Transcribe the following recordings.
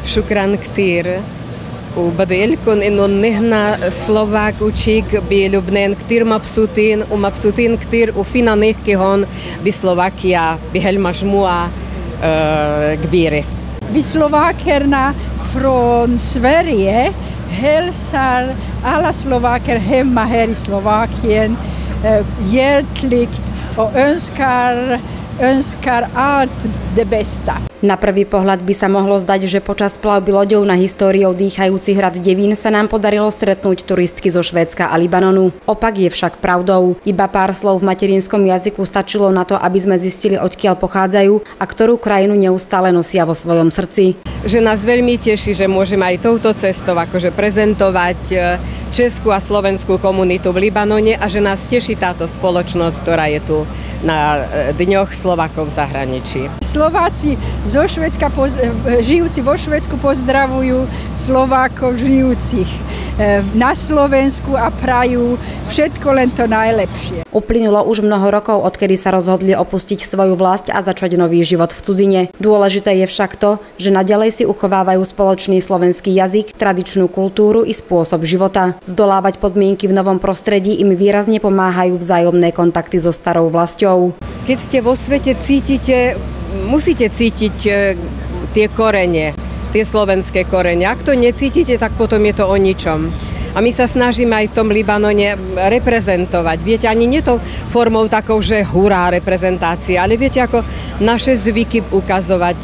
شكرا كتير وبدي لكم انه نحن سلوفاك وتشيك بلبنان كتير مبسوطين ومبسوطين كتير وفينا نحكي هون بسلوفاكيا بهالمجموعة كبيرة. Vi slovakerna från Sverige hälsar alla slovaker hemma här i Slovakien hjärtligt och önskar allt det bästa. Na prvý pohľad by sa mohlo zdať, že počas plavby loďou na históriou dýchajúci hrad Devín sa nám podarilo stretnúť turistky zo Švédska a Libanonu. Opak je však pravdou. Iba pár slov v materinskom jazyku stačilo na to, aby sme zistili, odkiaľ pochádzajú a ktorú krajinu neustále nosia vo svojom srdci. Že nás veľmi teší, že môžeme aj touto cestou akože prezentovať českú a slovenskú komunitu v Libanone a že nás teší táto spoločnosť, ktorá je tu na dňoch Slovákov v zahraničí. Slováci zo Švédska žijúci vo Švédsku pozdravujú Slovákov žijúcich na Slovensku a prajú všetko len to najlepšie. Uplynulo už mnoho rokov, odkedy sa rozhodli opustiť svoju vlast a začať nový život v cudzine. Dôležité je však to, že naďalej si uchovávajú spoločný slovenský jazyk, tradičnú kultúru i spôsob života. Zdolávať podmienky v novom prostredí im výrazne pomáhajú vzájomné kontakty so starou vlastou. Keď ste vo svete musíte cítiť tie korene, tie slovenské korene. Ak to necítite, tak potom je to o ničom. A my sa snažíme aj v tom Libanone reprezentovať. Viete, ani nie to formou takou, že hurá reprezentácia, ale viete, ako naše zvyky ukazovať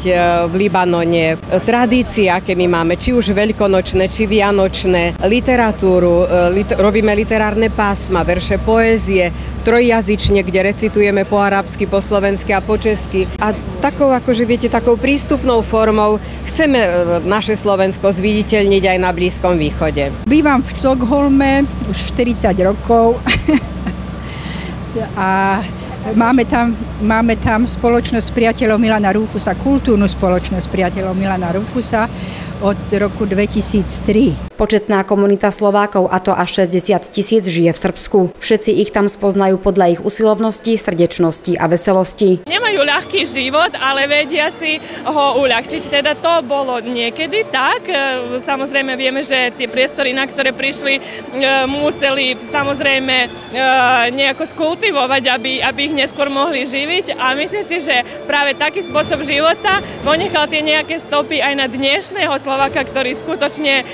v Libanone, tradície, aké my máme, či už veľkonočné, či vianočné, literatúru, robíme literárne pásma, verše poézie, trojjazyčne, kde recitujeme po arabsky, po slovensky a po česky. A takou, akože viete, takou prístupnou formou chceme naše Slovensko zviditeľniť aj na Blízkom východe. Bývam v Štokholme už 40 rokov a máme tam spoločnosť priateľov Milana Rufusa, kultúrnu spoločnosť priateľov Milana Rufusa od roku 2003. Početná komunita Slovákov, a to až 60 000, žije v Srbsku. Všetci ich tam spoznajú podľa ich usilovnosti, srdečnosti a veselosti. Nemajú ľahký život, ale vedia si ho uľahčiť. Teda to bolo niekedy tak. Samozrejme vieme, že tie priestory, na ktoré prišli, museli samozrejme nejako skultivovať, aby ich neskôr mohli živiť. A myslím si, že práve taký spôsob života ponechal tie nejaké stopy aj na dnešného Slováka, ktorý skutočne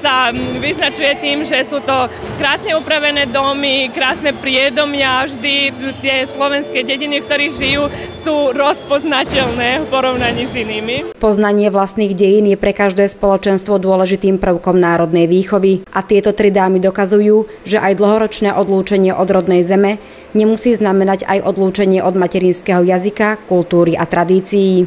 sa vyznačuje tým, že sú to krásne upravené domy, krásne priedomia, vždy tie slovenské dediny, v ktorých žijú, sú rozpoznateľné v porovnaní s inými. Poznanie vlastných dejín je pre každé spoločenstvo dôležitým prvkom národnej výchovy a tieto tri dámy dokazujú, že aj dlhoročné odlúčenie od rodnej zeme nemusí znamenať aj odlúčenie od materinského jazyka, kultúry a tradícií.